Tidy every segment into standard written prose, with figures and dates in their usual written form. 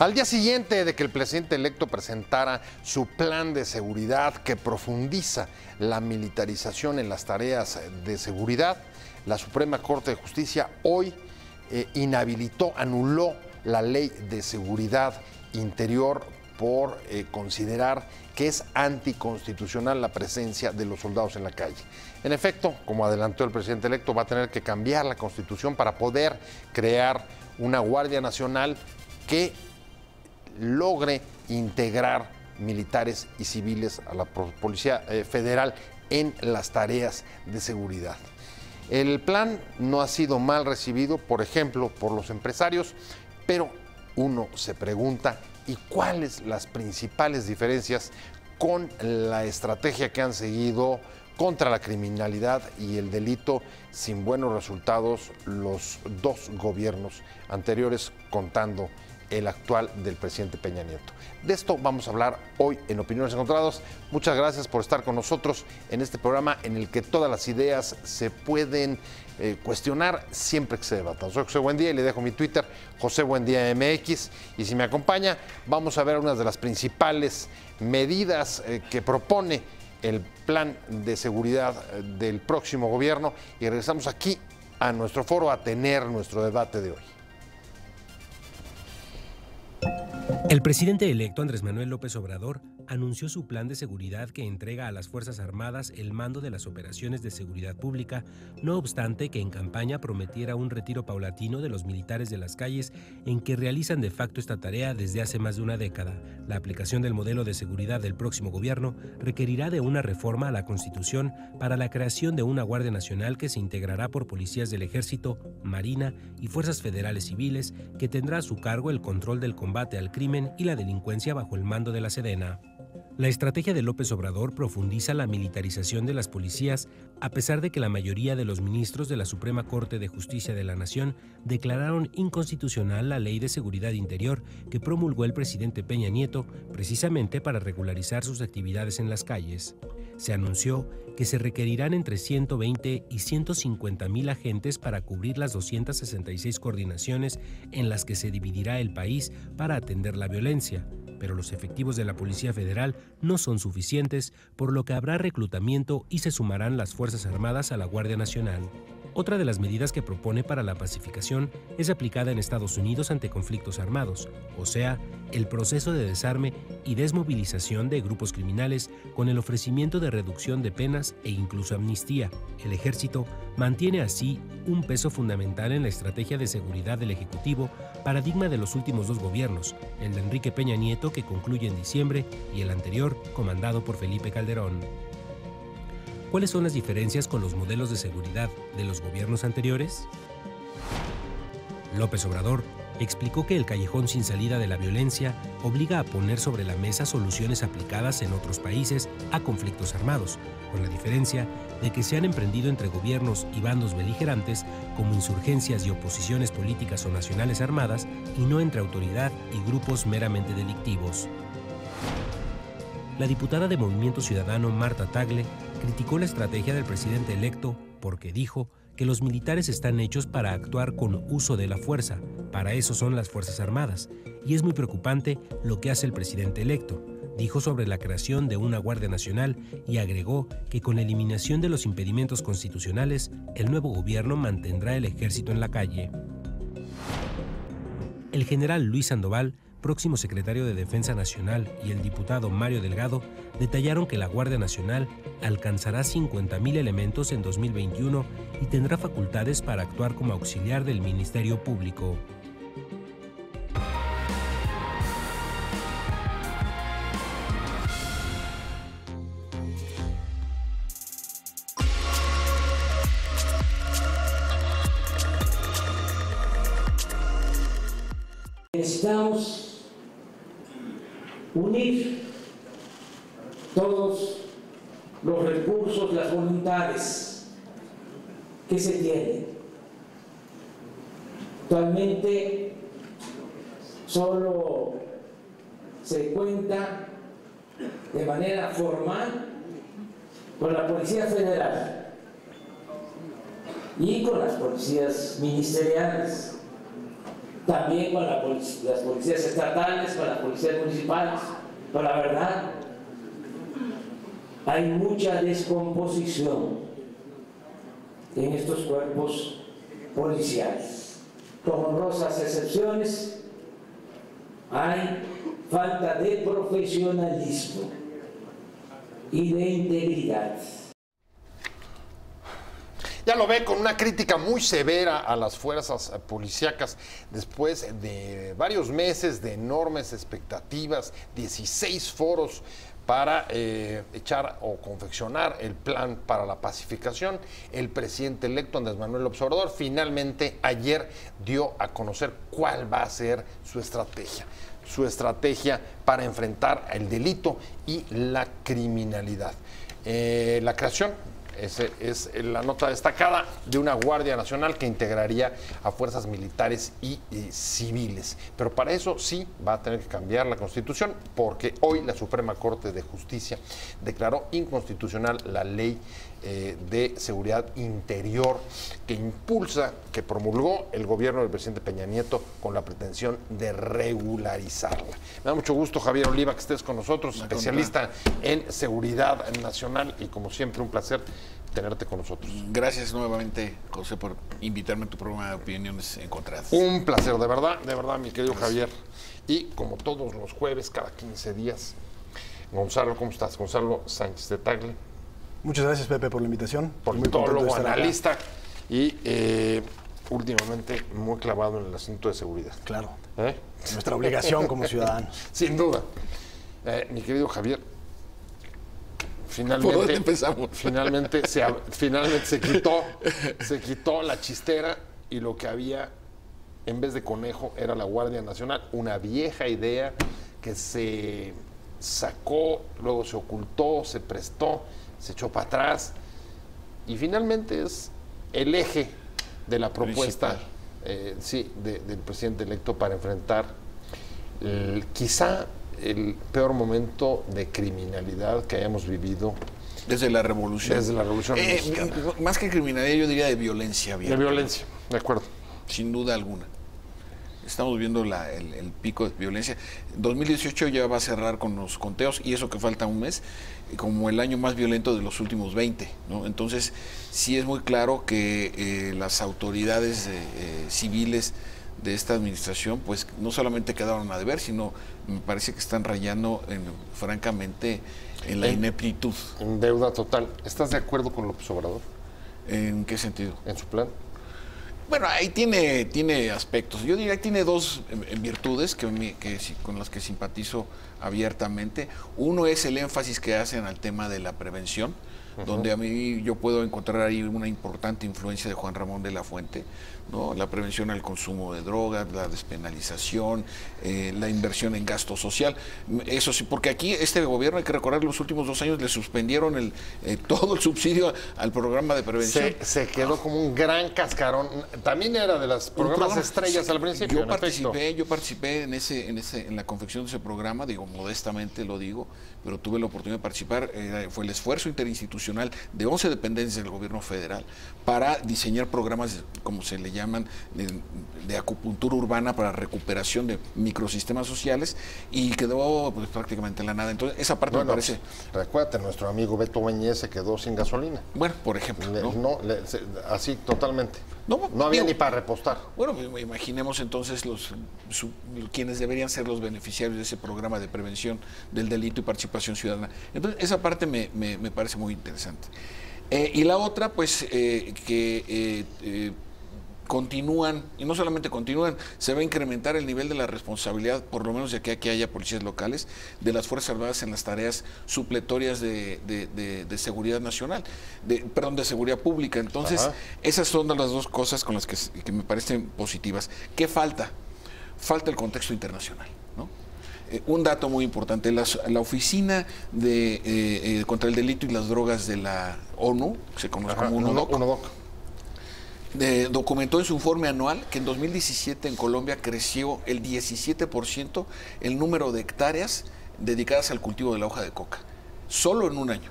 Al día siguiente de que el presidente electo presentara su plan de seguridad que profundiza la militarización en las tareas de seguridad, la Suprema Corte de Justicia hoy anuló la Ley de Seguridad Interior por considerar que es anticonstitucional la presencia de los soldados en la calle. En efecto, como adelantó el presidente electo, va a tener que cambiar la Constitución para poder crear una Guardia Nacional que logre integrar militares y civiles a la Policía Federal en las tareas de seguridad. El plan no ha sido mal recibido, por ejemplo, por los empresarios, pero uno se pregunta, ¿y cuáles las principales diferencias con la estrategia que han seguido contra la criminalidad y el delito sin buenos resultados los dos gobiernos anteriores, contando el actual del presidente Peña Nieto? De esto vamos a hablar hoy en Opiniones Encontradas. Muchas gracias por estar con nosotros en este programa en el que todas las ideas se pueden cuestionar siempre que se debatan. Soy José Buendía y le dejo mi Twitter, José Buendía MX, y si me acompaña vamos a ver unas de las principales medidas que propone el plan de seguridad del próximo gobierno y regresamos aquí a nuestro foro a tener nuestro debate de hoy. El presidente electo Andrés Manuel López Obrador anunció su plan de seguridad que entrega a las Fuerzas Armadas el mando de las operaciones de seguridad pública, no obstante que en campaña prometiera un retiro paulatino de los militares de las calles en que realizan de facto esta tarea desde hace más de una década. La aplicación del modelo de seguridad del próximo gobierno requerirá de una reforma a la Constitución para la creación de una Guardia Nacional que se integrará por policías del Ejército, Marina y Fuerzas Federales Civiles, que tendrá a su cargo el control del combate al crimen y la delincuencia bajo el mando de la Sedena. La estrategia de López Obrador profundiza la militarización de las policías, a pesar de que la mayoría de los ministros de la Suprema Corte de Justicia de la Nación declararon inconstitucional la Ley de Seguridad Interior que promulgó el presidente Peña Nieto precisamente para regularizar sus actividades en las calles. Se anunció que se requerirán entre 120 y 150 mil agentes para cubrir las 266 coordinaciones en las que se dividirá el país para atender la violencia, pero los efectivos de la Policía Federal no son suficientes, por lo que habrá reclutamiento y se sumarán las Fuerzas Armadas a la Guardia Nacional. Otra de las medidas que propone para la pacificación es aplicada en Estados Unidos ante conflictos armados, o sea, el proceso de desarme y desmovilización de grupos criminales con el ofrecimiento de reducción de penas e incluso amnistía. El Ejército mantiene así un peso fundamental en la estrategia de seguridad del Ejecutivo, paradigma de los últimos dos gobiernos, el de Enrique Peña Nieto, que concluye en diciembre, y el anterior, comandado por Felipe Calderón. ¿Cuáles son las diferencias con los modelos de seguridad de los gobiernos anteriores? López Obrador explicó que el callejón sin salida de la violencia obliga a poner sobre la mesa soluciones aplicadas en otros países a conflictos armados, con la diferencia de que se han emprendido entre gobiernos y bandos beligerantes como insurgencias y oposiciones políticas o nacionales armadas y no entre autoridad y grupos meramente delictivos. La diputada de Movimiento Ciudadano Marta Tagle criticó la estrategia del presidente electo porque dijo que los militares están hechos para actuar con uso de la fuerza, para eso son las Fuerzas Armadas, y es muy preocupante lo que hace el presidente electo. Dijo sobre la creación de una Guardia Nacional y agregó que con la eliminación de los impedimentos constitucionales, el nuevo gobierno mantendrá el ejército en la calle. El general Luis Sandoval, próximo secretario de Defensa Nacional, y el diputado Mario Delgado detallaron que la Guardia Nacional alcanzará 50,000 elementos en 2021 y tendrá facultades para actuar como auxiliar del Ministerio Público. Necesitamos unir todos los recursos, las voluntades que se tienen. Actualmente solo se cuenta de manera formal con la Policía Federal y con las policías ministeriales. también con las policías estatales, con las policías municipales. Pero la verdad, hay mucha descomposición en estos cuerpos policiales. Con honrosas excepciones, hay falta de profesionalismo y de integridad. Ya lo ve, con una crítica muy severa a las fuerzas policíacas después de varios meses de enormes expectativas, 16 foros para echar o confeccionar el plan para la pacificación. El presidente electo Andrés Manuel López Obrador finalmente ayer dio a conocer cuál va a ser su estrategia para enfrentar el delito y la criminalidad. La creación es la nota destacada de una Guardia Nacional que integraría a fuerzas militares y civiles. Pero para eso sí va a tener que cambiar la Constitución, porque hoy la Suprema Corte de Justicia declaró inconstitucional la ley de seguridad interior que promulgó el gobierno del presidente Peña Nieto con la pretensión de regularizarla. Me da mucho gusto, Javier Oliva, que estés con nosotros, especialista en seguridad nacional, y como siempre un placer tenerte con nosotros. Gracias nuevamente, José, por invitarme a tu programa de Opiniones Encontradas. Un placer, de verdad, mi querido Javier. Y como todos los jueves, cada 15 días, Gonzalo, ¿cómo estás? Gonzalo Sánchez de Tagle. Muchas gracias, Pepe, por la invitación. Politólogo, analista y últimamente muy clavado en el asunto de seguridad. Claro. Nuestra obligación como ciudadanos. Sin duda. Mi querido Javier, ¿por dónde empezamos? Finalmente se quitó la chistera, y lo que había en vez de conejo era la Guardia Nacional, una vieja idea que se sacó, luego se ocultó, se prestó, se echó para atrás, y finalmente es el eje de la propuesta del presidente electo para enfrentar quizá el peor momento de criminalidad que hayamos vivido desde la Revolución. Desde la Revolución Mexicana. Más que criminalidad, yo diría de violencia abierta. De violencia, de acuerdo. Sin duda alguna. Estamos viendo el pico de violencia. 2018 ya va a cerrar con los conteos, y eso que falta un mes, como el año más violento de los últimos 20, ¿no? Entonces, sí es muy claro que las autoridades civiles de esta administración, pues no solamente quedaron a deber, sino me parece que están rayando francamente en la ineptitud. En deuda total. ¿Estás de acuerdo con López Obrador? ¿En qué sentido? ¿En su plan? Bueno, ahí tiene aspectos. Yo diría que tiene dos virtudes con las que simpatizo abiertamente. Uno es el énfasis que hacen al tema de la prevención, donde a mí yo puedo encontrar ahí una importante influencia de Juan Ramón de la Fuente, ¿no? La prevención al consumo de drogas, la despenalización, la inversión en gasto social. Eso sí, porque aquí este gobierno, hay que recordar, los últimos 2 años le suspendieron todo el subsidio al programa de prevención. Se quedó como un gran cascarón. También era de los programas estrellas al principio. Yo participé en la confección de ese programa, digo, modestamente lo digo, pero tuve la oportunidad de participar. Fue el esfuerzo interinstitucional de 11 dependencias del gobierno federal para diseñar programas, como se le llaman, de acupuntura urbana para recuperación de microsistemas sociales, y quedó pues prácticamente en la nada. Entonces, esa parte me parece... Recuérdate, nuestro amigo Beto Bañez se quedó sin gasolina. Bueno, por ejemplo. Así totalmente. No había ni para repostar. Bueno, imaginemos entonces quienes deberían ser los beneficiarios de ese programa de prevención del delito y participación ciudadana. Entonces, esa parte me parece muy interesante. Y la otra, pues, continúan, y no solamente continúan, se va a incrementar el nivel de la responsabilidad, por lo menos de que aquí haya policías locales, de las Fuerzas Armadas en las tareas supletorias de seguridad nacional, de seguridad pública. Entonces, esas son las dos cosas con las que me parecen positivas. ¿Qué falta? Falta el contexto internacional, ¿no? Un dato muy importante, la Oficina contra el Delito y las Drogas de la ONU, se conoce como UNODC, documentó en su informe anual que en 2017 en Colombia creció el 17% el número de hectáreas dedicadas al cultivo de la hoja de coca, solo en un año.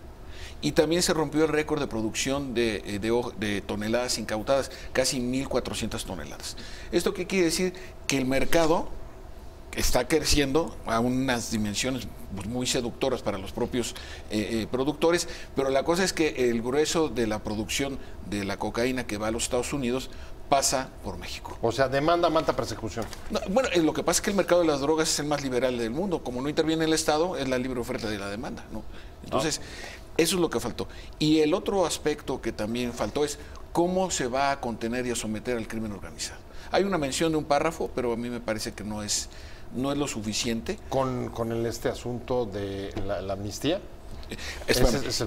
Y también se rompió el récord de producción de toneladas incautadas, casi 1.400 toneladas. ¿Esto qué quiere decir? Que el mercado está creciendo a unas dimensiones muy seductoras para los propios productores, pero la cosa es que el grueso de la producción de la cocaína que va a los Estados Unidos pasa por México. O sea, demanda mata persecución. No, bueno, lo que pasa es que el mercado de las drogas es el más liberal del mundo. Como no interviene el Estado, es la libre oferta de la demanda, ¿no? Entonces, eso es lo que faltó. Y el otro aspecto que también faltó es cómo se va a contener y a someter al crimen organizado. Hay una mención de un párrafo, pero a mí me parece que no es lo suficiente. Con este asunto de la amnistía.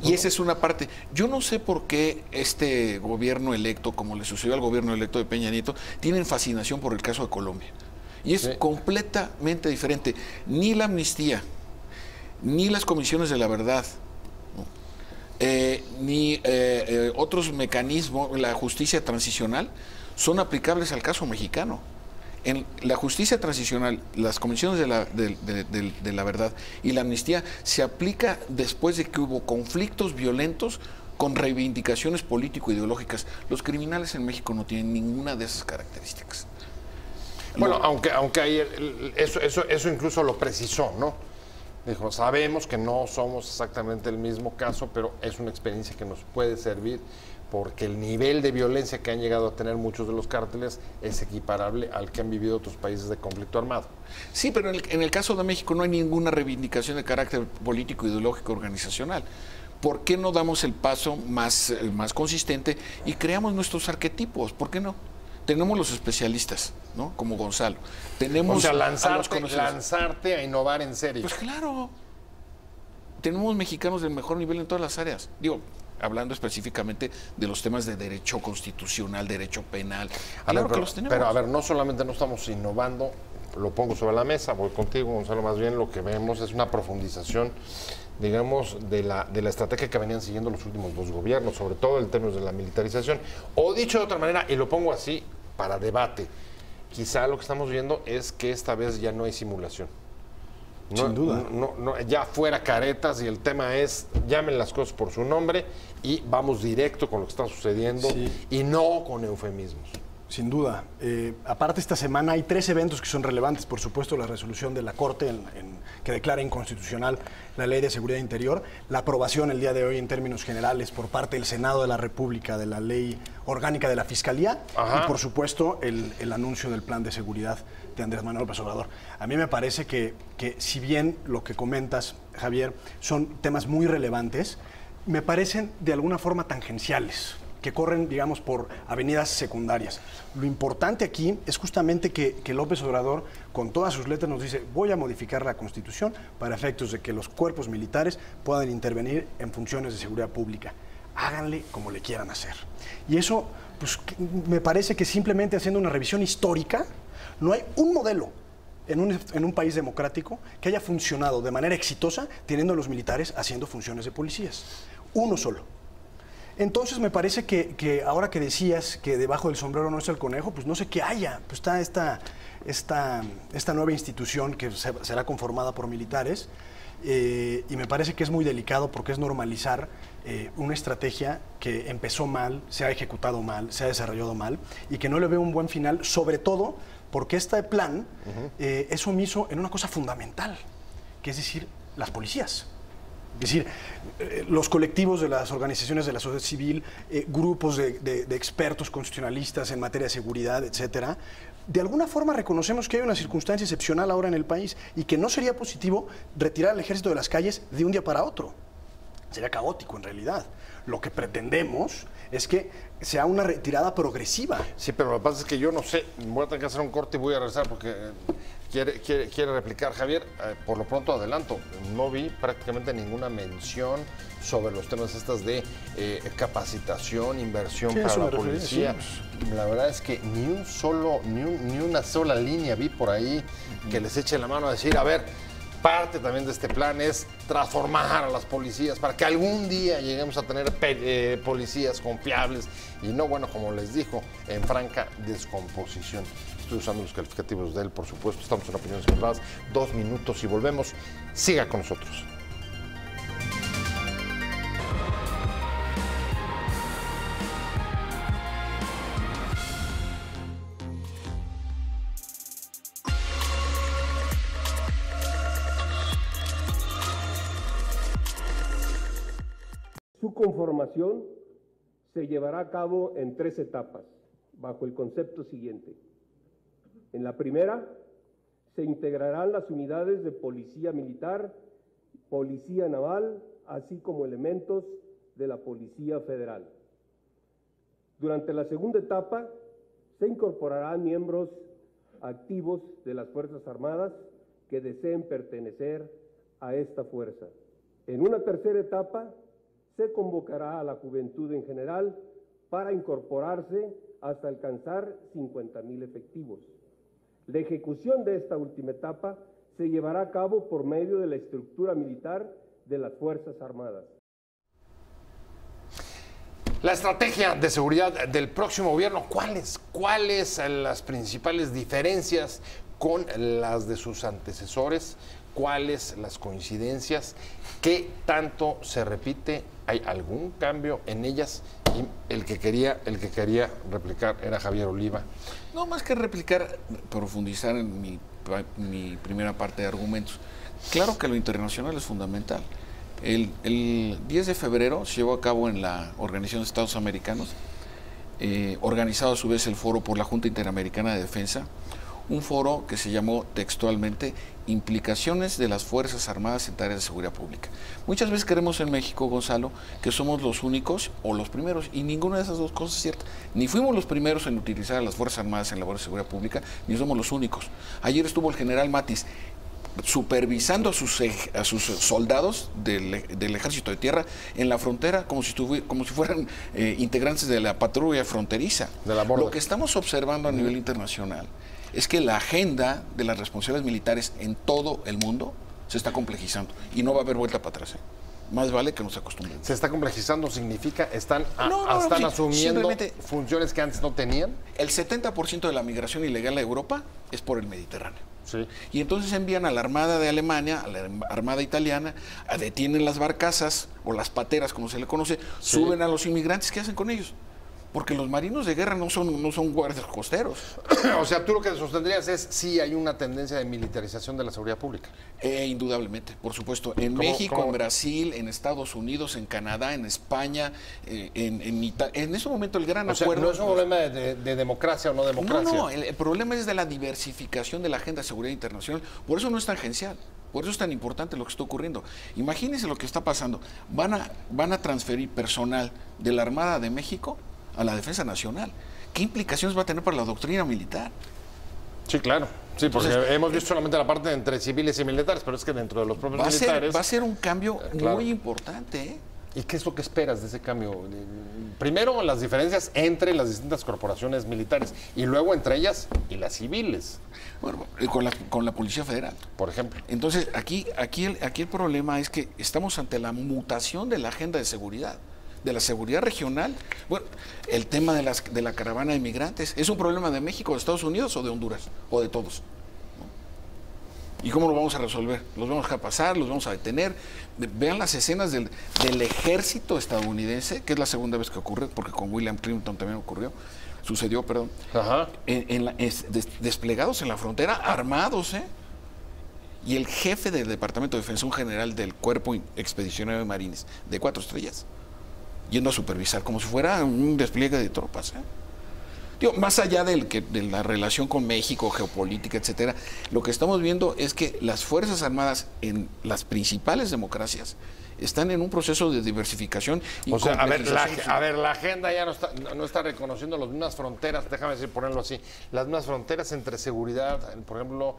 Y esa es una parte. Yo no sé por qué este gobierno electo, como le sucedió al gobierno electo de Peña Nieto, tienen fascinación por el caso de Colombia. Y es completamente diferente. Ni la amnistía, ni las comisiones de la verdad, ¿no? Ni otros mecanismos, la justicia transicional, son aplicables al caso mexicano. En la justicia transicional, las comisiones de la verdad y la amnistía se aplica después de que hubo conflictos violentos con reivindicaciones político-ideológicas. Los criminales en México no tienen ninguna de esas características. Bueno, aunque ahí eso incluso lo precisó, ¿no? Dijo, sabemos que no somos exactamente el mismo caso, pero es una experiencia que nos puede servir porque el nivel de violencia que han llegado a tener muchos de los cárteles es equiparable al que han vivido otros países de conflicto armado. Sí, pero en el caso de México no hay ninguna reivindicación de carácter político, ideológico, organizacional. ¿Por qué no damos el paso más consistente y creamos nuestros arquetipos? ¿Por qué no? Tenemos los especialistas, ¿no? Como Gonzalo. Tenemos, o sea, lanzarte a innovar en serio. Pues claro. Tenemos mexicanos del mejor nivel en todas las áreas. Digo, hablando específicamente de los temas de derecho constitucional, derecho penal. Claro que los tenemos. Pero a ver, no solamente no estamos innovando, lo pongo sobre la mesa, voy contigo, Gonzalo, más bien lo que vemos es una profundización, digamos, de la estrategia que venían siguiendo los últimos dos gobiernos, sobre todo en términos de la militarización. O dicho de otra manera, y lo pongo así para debate, quizá lo que estamos viendo es que esta vez ya no hay simulación. Sin duda. No, ya fuera caretas y el tema es llamen las cosas por su nombre y vamos directo con lo que está sucediendo y no con eufemismos. Sin duda. Aparte, esta semana hay 3 eventos que son relevantes. Por supuesto, la resolución de la Corte que declara inconstitucional la Ley de Seguridad Interior, la aprobación el día de hoy en términos generales por parte del Senado de la República de la Ley Orgánica de la Fiscalía y, por supuesto, el anuncio del Plan de Seguridad de Andrés Manuel López Obrador. A mí me parece que si bien lo que comentas, Javier, son temas muy relevantes, me parecen de alguna forma tangenciales, que corren, digamos, por avenidas secundarias. Lo importante aquí es justamente que López Obrador, con todas sus letras, nos dice, voy a modificar la Constitución para efectos de que los cuerpos militares puedan intervenir en funciones de seguridad pública. Háganle como le quieran hacer. Y eso, pues, me parece que simplemente haciendo una revisión histórica, no hay un modelo en un país democrático que haya funcionado de manera exitosa teniendo a los militares haciendo funciones de policías. Uno solo. Entonces me parece que ahora que decías que debajo del sombrero no está el conejo, pues no sé qué haya. Pues está esta nueva institución que será conformada por militares y me parece que es muy delicado porque es normalizar una estrategia que empezó mal, se ha ejecutado mal, se ha desarrollado mal y que no le veo un buen final, sobre todo porque este plan es omiso en una cosa fundamental, que es decir, las policías. Es decir, los colectivos de las organizaciones de la sociedad civil, grupos de expertos constitucionalistas en materia de seguridad, etcétera, de alguna forma reconocemos que hay una circunstancia excepcional ahora en el país y que no sería positivo retirar al ejército de las calles de un día para otro. Sería caótico en realidad. Lo que pretendemos es que sea una retirada progresiva. Sí, pero lo que pasa es que yo no sé, voy a tener que hacer un corte y voy a regresar porque quiere replicar Javier. Por lo pronto adelanto, no vi prácticamente ninguna mención sobre los temas estas de capacitación, inversión para la policía. Sí. La verdad es que ni una sola línea vi por ahí que les eche la mano a decir, a ver, parte también de este plan es transformar a las policías para que algún día lleguemos a tener policías confiables y no, bueno, como les dijo, en franca descomposición. Estoy usando los calificativos de él, por supuesto. Estamos en Opiniones Encontradas. 2 minutos y volvemos. Siga con nosotros. Su conformación se llevará a cabo en 3 etapas, bajo el concepto siguiente. En la primera, se integrarán las unidades de policía militar, policía naval, así como elementos de la Policía Federal. Durante la segunda etapa, se incorporarán miembros activos de las Fuerzas Armadas que deseen pertenecer a esta fuerza. En una tercera etapa, se convocará a la juventud en general para incorporarse hasta alcanzar 50,000 efectivos. La ejecución de esta última etapa se llevará a cabo por medio de la estructura militar de las Fuerzas Armadas. La estrategia de seguridad del próximo gobierno, ¿cuáles las principales diferencias con las de sus antecesores? ¿Cuáles las coincidencias? ¿Qué tanto se repite? ¿Hay algún cambio en ellas? Y el que quería replicar era Javier Oliva. No, más que replicar, profundizar en mi primera parte de argumentos. Claro que lo internacional es fundamental. El 10 de febrero se llevó a cabo en la Organización de Estados Americanos, organizado a su vez el foro por la Junta Interamericana de Defensa, un foro que se llamó textualmente Implicaciones de las Fuerzas Armadas en tareas de seguridad pública. Muchas veces creemos en México, Gonzalo, que somos los únicos o los primeros, y ninguna de esas dos cosas es cierta. Ni fuimos los primeros en utilizar a las Fuerzas Armadas en labores de seguridad pública, ni somos los únicos. Ayer estuvo el general Matis supervisando a sus soldados del Ejército de Tierra en la frontera como si fueran integrantes de la patrulla fronteriza. Lo que estamos observando a nivel internacional es que la agenda de las responsabilidades militares en todo el mundo se está complejizando y no va a haber vuelta para atrás. Más vale que nos acostumbremos. ¿Se está complejizando? ¿Significa están asumiendo funciones que antes no tenían? El 70% de la migración ilegal a Europa es por el Mediterráneo. Sí. Y entonces envían a la Armada de Alemania, a la Armada italiana, detienen las barcazas o las pateras, como se le conoce, sí, suben a los inmigrantes. ¿Qué hacen con ellos? Porque los marinos de guerra no son guardias costeros. O sea, tú lo que sostendrías es sí hay una tendencia de militarización de la seguridad pública. Indudablemente, por supuesto. En México, en Brasil, en Estados Unidos, en Canadá, en España, en Italia. En ese momento el gran acuerdo... No es un problema de democracia o no democracia. No, el problema es de la diversificación de la agenda de seguridad internacional. Por eso no es tangencial. Por eso es tan importante lo que está ocurriendo. Imagínense lo que está pasando. Van a transferir personal de la Armada de México a la Defensa Nacional. ¿Qué implicaciones va a tener para la doctrina militar? Sí, claro. Sí, porque hemos visto solamente la parte entre civiles y militares, pero es que dentro de los propios militares... Va a ser un cambio muy importante, ¿eh? ¿Y qué es lo que esperas de ese cambio? Primero, las diferencias entre las distintas corporaciones militares y luego entre ellas y las civiles. Bueno, con la Policía Federal. Por ejemplo. Entonces, aquí el problema es que estamos ante la mutación de la agenda de seguridad, de la seguridad regional. Bueno, el tema de la caravana de migrantes, ¿es un problema de México, de Estados Unidos o de Honduras? O de todos. ¿Y cómo lo vamos a resolver? ¿Los vamos a dejar pasar? ¿Los vamos a detener? Vean las escenas del ejército estadounidense, que es la segunda vez que ocurre, porque con William Clinton también sucedió. Ajá. Desplegados en la frontera, armados, Y el jefe del Departamento de Defensa, un general del Cuerpo Expedicionario de Marines, de 4 estrellas, yendo a supervisar como si fuera un despliegue de tropas. Más allá de la relación con México, geopolítica, etcétera, lo que estamos viendo es que las Fuerzas Armadas en las principales democracias están en un proceso de diversificación y o sea, a ver, la agenda ya no está reconociendo las mismas fronteras, déjame ponerlo así, las mismas fronteras entre seguridad, por ejemplo,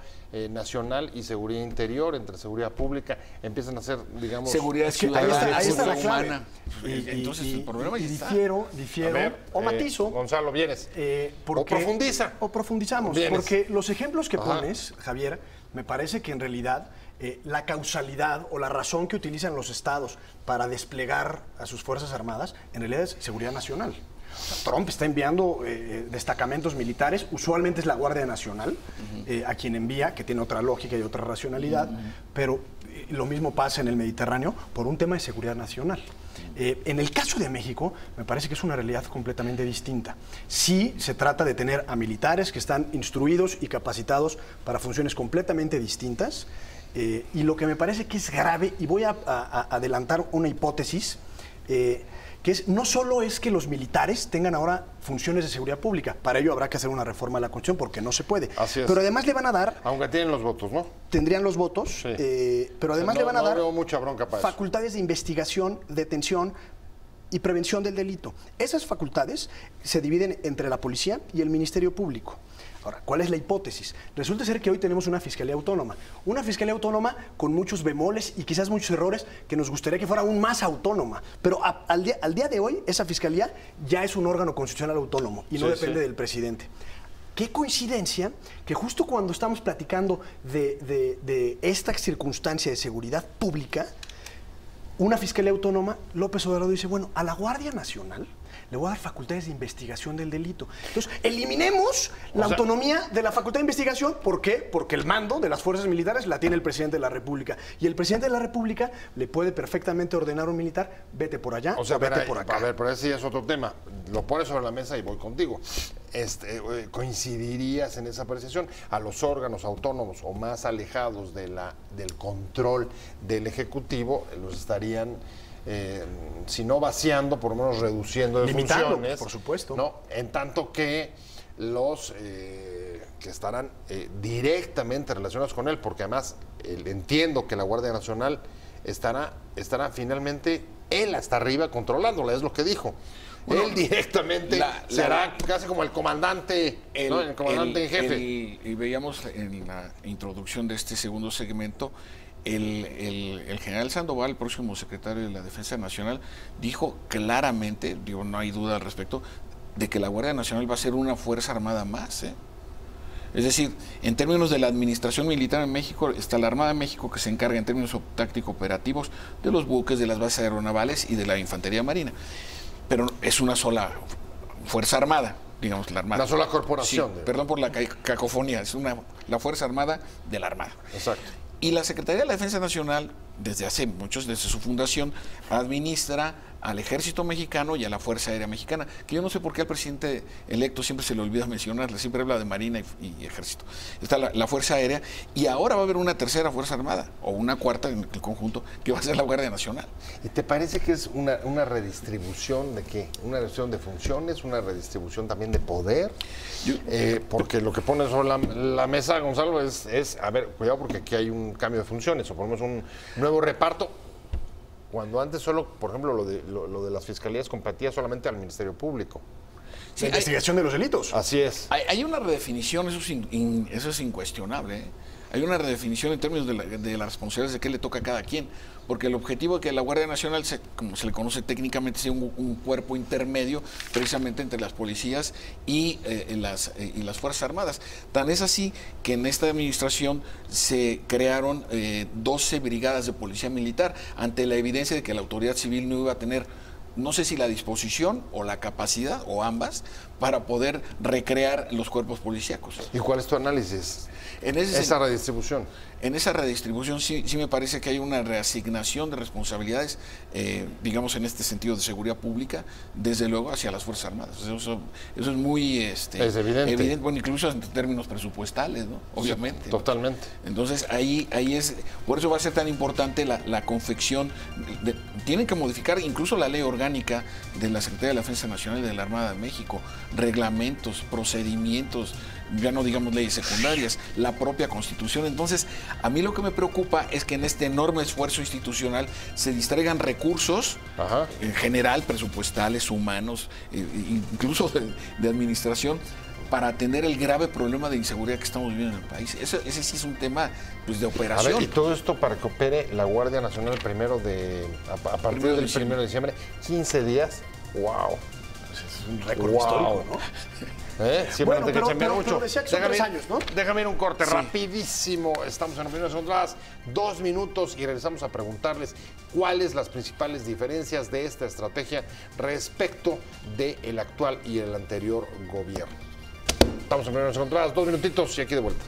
nacional y seguridad interior, entre seguridad pública, empiezan a ser, digamos... Seguridad ciudadana, ahí está la clave. humana. Entonces, el problema ya está. Difiero, ver, o matizo. Profundiza. O profundizamos, vienes. Porque los ejemplos que pones, Javier, me parece que en realidad... la causalidad o la razón que utilizan los estados para desplegar a sus Fuerzas Armadas, en realidad es seguridad nacional. Trump está enviando destacamentos militares, usualmente es la Guardia Nacional, a quien envía, que tiene otra lógica y otra racionalidad, pero lo mismo pasa en el Mediterráneo por un tema de seguridad nacional. En el caso de México, me parece que es una realidad completamente distinta. Sí se trata de tener a militares que están instruidos y capacitados para funciones completamente distintas, y lo que me parece que es grave, y voy a adelantar una hipótesis, que no solo es que los militares tengan ahora funciones de seguridad pública, para ello habrá que hacer una reforma de la Constitución porque no se puede. Así es. Pero además le van a dar... Aunque tienen los votos, ¿no? Tendrían los votos, Sí. pero además le van a dar veo mucha bronca para eso. facultades de investigación, detención y prevención del delito. Esas facultades se dividen entre la policía y el Ministerio Público. Ahora, ¿cuál es la hipótesis? Resulta ser que hoy tenemos una fiscalía autónoma. Una fiscalía autónoma con muchos bemoles y quizás muchos errores que nos gustaría que fuera aún más autónoma. Pero al día de hoy, esa fiscalía ya es un órgano constitucional autónomo y no depende del presidente. Qué coincidencia que justo cuando estamos platicando de esta circunstancia de seguridad pública, una fiscalía autónoma, López Obrador dice, bueno, a la Guardia Nacional le voy a dar facultades de investigación del delito. Entonces, eliminemos la autonomía de la facultad de investigación. ¿Por qué? Porque el mando de las fuerzas militares la tiene el presidente de la República. Y el presidente de la República le puede perfectamente ordenar a un militar, vete por allá, o sea, vete por acá. A ver, pero ese ya es otro tema. Lo pones sobre la mesa y voy contigo. ¿Coincidirías en esa apreciación? A los órganos autónomos o más alejados del control del Ejecutivo los estarían... si no vaciando, por lo menos reduciendo de limitando, funciones, por supuesto. ¿no? En tanto que los que estarán directamente relacionados con él, porque además entiendo que la Guardia Nacional estará finalmente él hasta arriba controlándola, es lo que dijo. Bueno, él directamente será casi como el comandante, ¿no? El comandante en jefe. Y veíamos en la introducción de este segundo segmento, el general Sandoval, el próximo secretario de la Defensa Nacional, dijo claramente, no hay duda al respecto, de que la Guardia Nacional va a ser una fuerza armada más, ¿eh? Es decir, en términos de la administración militar en México, está la Armada de México que se encarga en términos táctico-operativos de los buques, de las bases aeronavales y de la infantería marina. Pero es una sola fuerza armada, digamos, la Armada. Una sola corporación. Sí, perdón por la cacofonía, es la Fuerza Armada de la Armada. Exacto. Y la Secretaría de la Defensa Nacional, desde hace muchos, desde su fundación, administra al Ejército Mexicano y a la Fuerza Aérea Mexicana, que yo no sé por qué al presidente electo siempre se le olvida mencionarla, siempre habla de Marina y Ejército. Está la Fuerza Aérea, y ahora va a haber una tercera Fuerza Armada, o una cuarta en el conjunto, que va a ser la Guardia Nacional. ¿Y te parece que es una redistribución de qué? ¿Una redistribución de funciones? ¿Una redistribución también de poder? Porque lo que pone sobre la mesa, Gonzalo, es, a ver, cuidado porque aquí hay un cambio de funciones, o ponemos un nuevo reparto. Cuando antes solo, por ejemplo, lo de las fiscalías competía solamente al Ministerio Público. Sí, la investigación de los delitos. Así es. Hay una redefinición, eso es incuestionable, ¿eh? Hay una redefinición en términos de las responsabilidades de qué le toca a cada quien, porque el objetivo de que la Guardia Nacional, como se le conoce técnicamente, sea un cuerpo intermedio precisamente entre las policías y las Fuerzas Armadas. Tan es así que en esta administración se crearon 12 brigadas de policía militar ante la evidencia de que la autoridad civil no iba a tener, no sé si la disposición o la capacidad, o ambas, para poder recrear los cuerpos policíacos. ¿Y cuál es tu análisis? Esa redistribución. En esa redistribución sí me parece que hay una reasignación de responsabilidades, digamos en este sentido de seguridad pública, desde luego hacia las Fuerzas Armadas. Eso es muy es evidente. bueno, incluso en términos presupuestales, ¿no? Obviamente. Sí, totalmente. Entonces ahí es, por eso va a ser tan importante la confección. Tienen que modificar incluso la ley orgánica de la Secretaría de la Defensa Nacional y de la Armada de México, reglamentos, procedimientos, ya no digamos leyes secundarias, la propia Constitución. Entonces, a mí lo que me preocupa es que en este enorme esfuerzo institucional se distraigan recursos, en general, presupuestales, humanos, incluso de administración, para atender el grave problema de inseguridad que estamos viviendo en el país. Ese sí es un tema, pues, de operación. A ver, y todo esto para que opere la Guardia Nacional a partir del 1 de diciembre, 15 días. ¡Wow! Es un récord histórico, ¿no? Siempre pero decía que son 3 años, ¿no? Déjame ir un corte rapidísimo. Estamos en Opiniones Encontradas, 2 minutos y regresamos a preguntarles cuáles las principales diferencias de esta estrategia respecto del actual y el anterior gobierno. Estamos en Opiniones Encontradas, 2 minutitos y aquí de vuelta.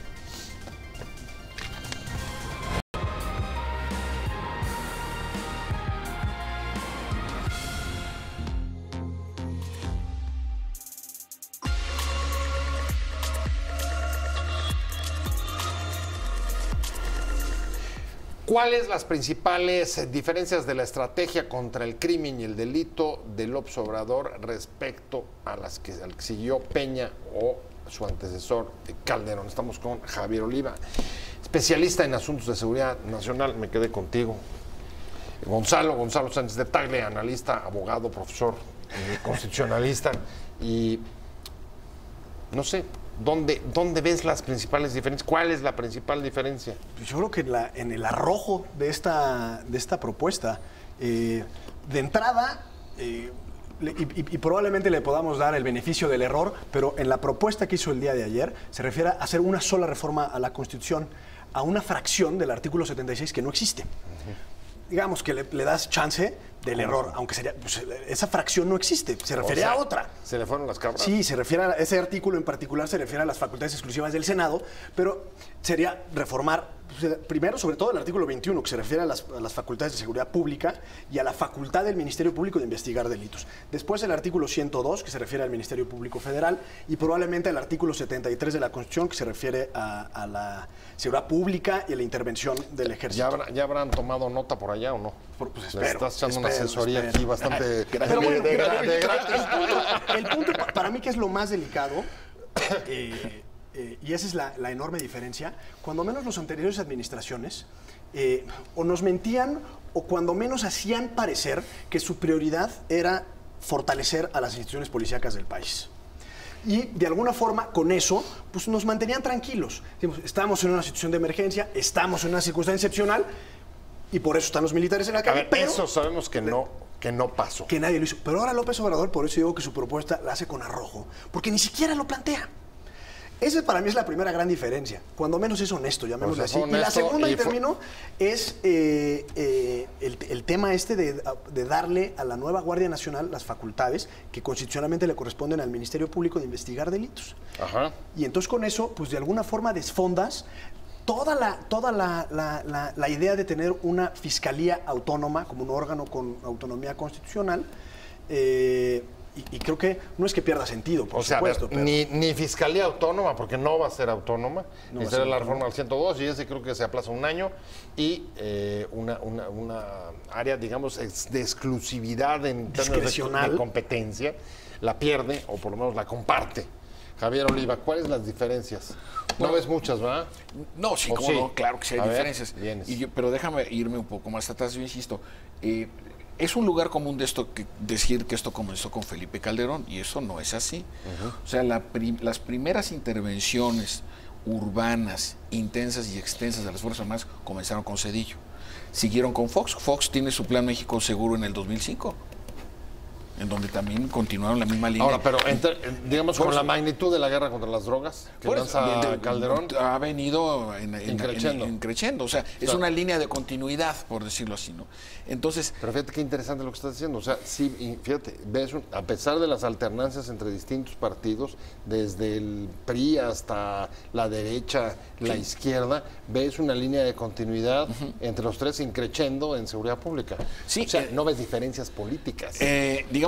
¿Cuáles las principales diferencias de la estrategia contra el crimen y el delito de López Obrador respecto a las que siguió Peña o su antecesor Calderón? Estamos con Javier Oliva, especialista en asuntos de seguridad nacional. Me quedé contigo. Gonzalo Sánchez de Tagle, analista, abogado, profesor, constitucionalista. Y no sé, ¿dónde ves las principales diferencias? ¿Cuál es la principal diferencia? Yo creo que en el arrojo de esta propuesta, de entrada, y probablemente le podamos dar el beneficio del error, pero en la propuesta que hizo el día de ayer se refiere a hacer una sola reforma a la Constitución, a una fracción del artículo 76 que no existe. Digamos que le das chance del error, aunque sería, pues, esa fracción no existe, se refiere a otra. ¿Se le fueron las cabras? Sí, se refiere a ese artículo en particular, se refiere a las facultades exclusivas del Senado, pero sería reformar, primero, sobre todo el artículo 21, que se refiere a las facultades de seguridad pública y a la facultad del Ministerio Público de investigar delitos. Después el artículo 102, que se refiere al Ministerio Público Federal, y probablemente el artículo 73 de la Constitución, que se refiere a la seguridad pública y a la intervención del ejército. ¿Ya habrán tomado nota por allá o no? Pues espero, le estás echando una asesoría aquí bastante... Pero bueno, el punto para mí que es lo más delicado, y esa es la enorme diferencia, cuando menos las anteriores administraciones o nos mentían o cuando menos hacían parecer que su prioridad era fortalecer a las instituciones policíacas del país. Y de alguna forma con eso pues nos mantenían tranquilos. Estamos en una situación de emergencia, estamos en una circunstancia excepcional y por eso están los militares en la calle. Pero eso sabemos que no pasó. Que nadie lo hizo. Pero ahora López Obrador, por eso digo que su propuesta la hace con arrojo, porque ni siquiera lo plantea. Esa para mí es la primera gran diferencia. Cuando menos es honesto, llamémoslo así. Y la segunda, y termino, es el tema de darle a la nueva Guardia Nacional las facultades que constitucionalmente le corresponden al Ministerio Público de investigar delitos. Ajá. Y entonces con eso, pues de alguna forma desfondas toda la idea de tener una fiscalía autónoma como un órgano con autonomía constitucional. Y creo que no es que pierda sentido, por supuesto. Pero ni fiscalía autónoma, porque no va a ser autónoma, ni será la reforma al 102, y ese creo que se aplaza un año, y una área, digamos, de exclusividad en términos de competencia, la pierde, o por lo menos la comparte. Javier Oliva, ¿cuáles las diferencias? No ves muchas, ¿verdad? No, sí, cómo no, claro que sí hay diferencias. Pero déjame irme un poco más atrás, yo insisto. Es un lugar común de esto decir que esto comenzó con Felipe Calderón, y eso no es así. O sea, las primeras intervenciones urbanas, intensas y extensas de las Fuerzas Armadas comenzaron con Zedillo. Siguieron con Fox. Fox tiene su Plan México Seguro en el 2005. En donde también continuaron la misma línea. Ahora, pero digamos con la magnitud de la guerra contra las drogas que lanza Calderón, ha venido creciendo. O sea, es una línea de continuidad, por decirlo así, ¿no? Entonces, pero fíjate qué interesante lo que estás diciendo. O sea, sí, fíjate, ves, a pesar de las alternancias entre distintos partidos, desde el PRI hasta la derecha, la izquierda, ves una línea de continuidad entre los tres increciendo en seguridad pública. Sí, o sea, no ves diferencias políticas.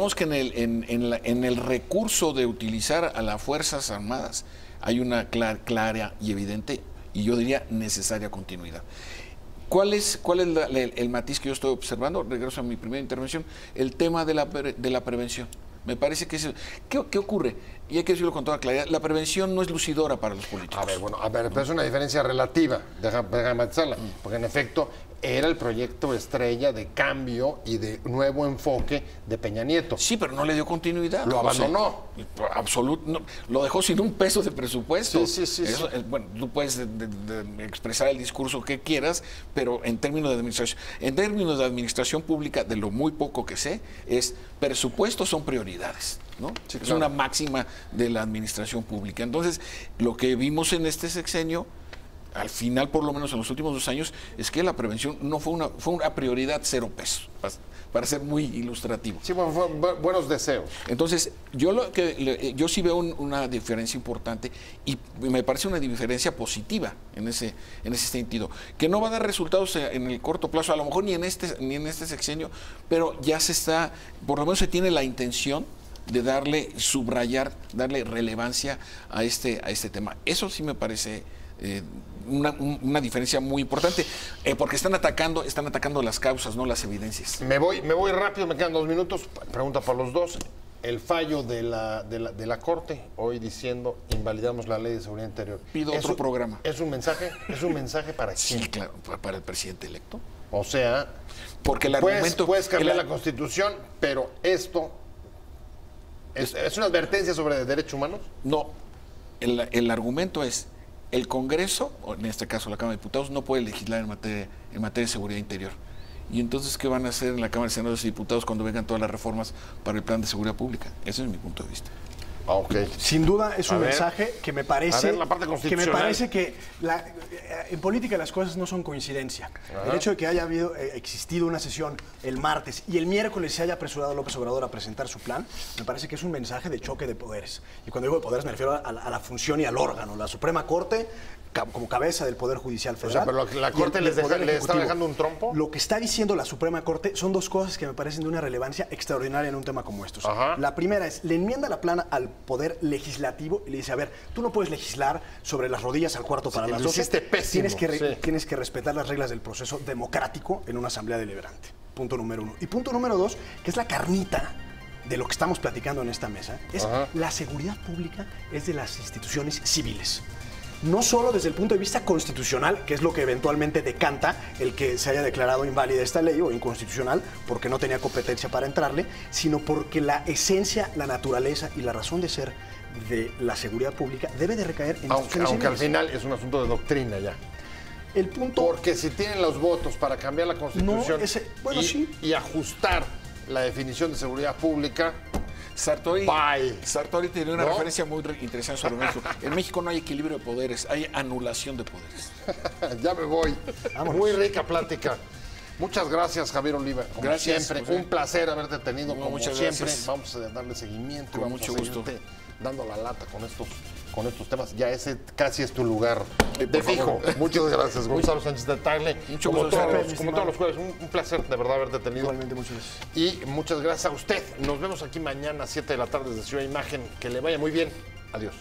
Digamos que en el recurso de utilizar a las Fuerzas Armadas hay una clara y evidente, y yo diría necesaria continuidad. ¿Cuál es el matiz que yo estoy observando? Regreso a mi primera intervención, el tema de la prevención. Me parece que ¿qué ocurre? Y hay que decirlo con toda claridad, la prevención no es lucidora para los políticos. Pero es una diferencia relativa, déjame matizarla, porque en efecto era el proyecto estrella de cambio y de nuevo enfoque de Peña Nieto. Sí, pero no le dio continuidad. Lo abandonó. No, lo dejó sin un peso de presupuesto. Sí. Bueno, tú puedes expresar el discurso que quieras, pero en términos de administración pública, de lo muy poco que sé, es presupuestos son prioridades, ¿no? Sí, claro. Es una máxima de la administración pública. Entonces, lo que vimos en este sexenio, al final, por lo menos en los últimos 2 años, es que la prevención no fue una prioridad 0 pesos, para ser muy ilustrativo. Sí, bueno, buenos deseos. Entonces, yo sí veo una diferencia importante, y me parece una diferencia positiva en ese sentido, que no va a dar resultados en el corto plazo, a lo mejor ni en este sexenio, pero ya por lo menos se tiene la intención de darle relevancia a este tema. Eso sí me parece una diferencia muy importante, porque están atacando las causas, no las evidencias. Me voy rápido, me quedan 2 minutos. Pregunta para los dos. El fallo de la Corte hoy diciendo invalidamos la Ley de Seguridad Interior. Pido otro programa. ¿Es un mensaje? ¿Es un mensaje para quién? Sí, claro, para el presidente electo. O sea, porque el argumento... Puedes cambiar la Constitución, pero esto es una advertencia sobre derechos humanos. No, el argumento es el Congreso, o en este caso la Cámara de Diputados, no puede legislar en materia de seguridad interior. Y entonces, ¿qué van a hacer en la Cámara de Senadores y Diputados cuando vengan todas las reformas para el plan de seguridad pública? Ese es mi punto de vista. Okay. Sin duda es un mensaje que me parece la parte constitucional. En política las cosas no son coincidencia. El hecho de que haya existido una sesión el martes y el miércoles se haya apresurado López Obrador a presentar su plan, me parece que es un mensaje de choque de poderes. Y cuando digo de poderes me refiero a la función y al órgano. La Suprema Corte como cabeza del Poder Judicial Federal. O sea, pero la Corte le está dejando un trompo. Lo que está diciendo la Suprema Corte son dos cosas que me parecen de una relevancia extraordinaria en un tema como estos. La primera es, le enmienda la plana al Poder Legislativo y le dice, a ver, tú no puedes legislar sobre las rodillas al cuarto para las 12. Tienes que respetar las reglas del proceso democrático en una asamblea deliberante. Punto número 1. Y punto número 2, que es la carnita de lo que estamos platicando en esta mesa, es la seguridad pública es de las instituciones civiles. No solo desde el punto de vista constitucional, que es lo que eventualmente decanta el que se haya declarado inválida esta ley o inconstitucional porque no tenía competencia para entrarle, sino porque la esencia, la naturaleza y la razón de ser de la seguridad pública debe de recaer en instituciones aunque al civiles. final es un asunto de doctrina ya. El punto... Porque si tienen los votos para cambiar la Constitución y ajustar la definición de seguridad pública... Sartori tiene una referencia muy interesante sobre México. En México no hay equilibrio de poderes, hay anulación de poderes. Ya me voy. Muy rica plática. Muchas gracias, Javier Oliva. Como siempre, un placer haberte tenido. Como siempre, gracias. Vamos a darle seguimiento. Con mucho gusto. Dando la lata con estos temas. Ya ese casi es tu lugar de fijo. Muchas gracias, Gonzalo Sánchez de Tagle. Como todos los jueves, un placer de verdad haberte tenido. Igualmente, muchas gracias. Y muchas gracias a usted. Nos vemos aquí mañana a 7 de la tarde desde Ciudad Imagen. Que le vaya muy bien. Adiós.